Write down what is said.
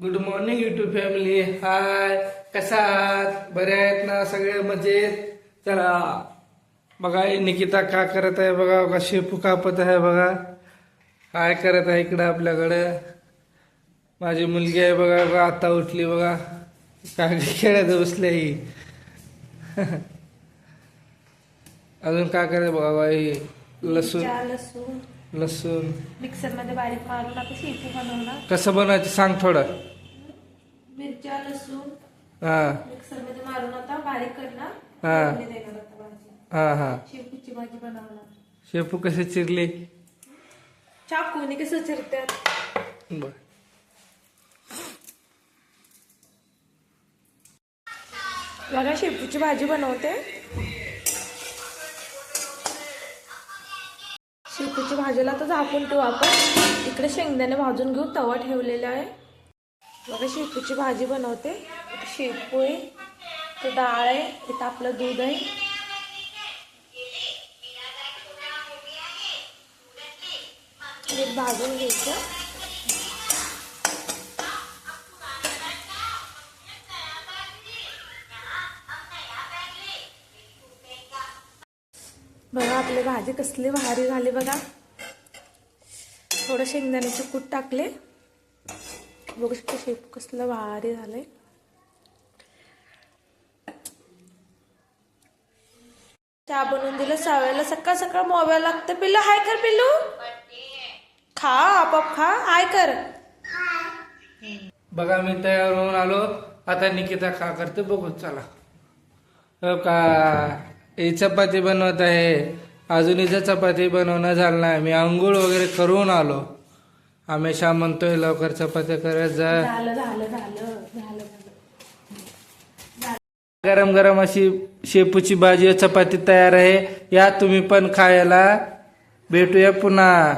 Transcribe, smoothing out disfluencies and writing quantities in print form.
Good morning YouTube family. Hi, कसा आहात? बरे आहेत ना सगळे? मजेत. चला बघा, निकिता का करत आहे बघा. बघा शेपू कापत आहे बघा. काय करत आहे इकडं आपल्याकडे. माझी मुलगी आहे बघा. बघा आता उठली बघा. काय खेळत बसले ही. अजून काय करत बघा बाई. लसूण लसूण मिक्सर मध्ये बारीक मारून आता शेपू बनवणार. कसं बनवायचं सांग थोडं. मिरच्या लसूण हा मिक्सर मध्ये मारून आता बारीक करणार. हा. फोडणी देणार आता भाजी. हा हा. शेपूची भाजी बनवणार. शेपू कसे चिरले? चाकूने कसं चिरतात. बर. बघा शेपूची भाजी बनवते. शेपूची भाजीला तर झाकून ठेवू आपण. इकडे शेंगदाणे भाजून घेऊ. तवा ठेवलेला आहे. बघा शेपूची भाजी बनवते. इथे शेपू आहे, इथे डाळ आहे, इथं आपलं दूध आहे. हे भाजून घ्यायचं. बघा आपली भाजी कसली भारी झाली बघा. थोडं शेंगदाण्याचे कूट टाकले. बघू शकतो शेप कसलं भारी झालंय. चहा बनवून दिलं. सवयला सकाळ सकाळ मोबाईल लागतं. पिल्लू हाय कर. पिल्लू खा, आपाप खा. हाय कर. बघा मी तयार होऊन आलो. आता निकिता का करते बघू. चला. हो का, ही चपाती बनवत आहे. अजून हिचं चपाती बनवणं झालं नाही. मी आंघोळ वगैरे करून आलो. हमेशा म्हणतोय लवकर चपात्या करत जा. झालं झालं झालं झालं झालं. गरम गरम अशी शेपूची भाजी चपाती तयार आहे. या तुम्ही पण खायला. भेटूया पुन्हा.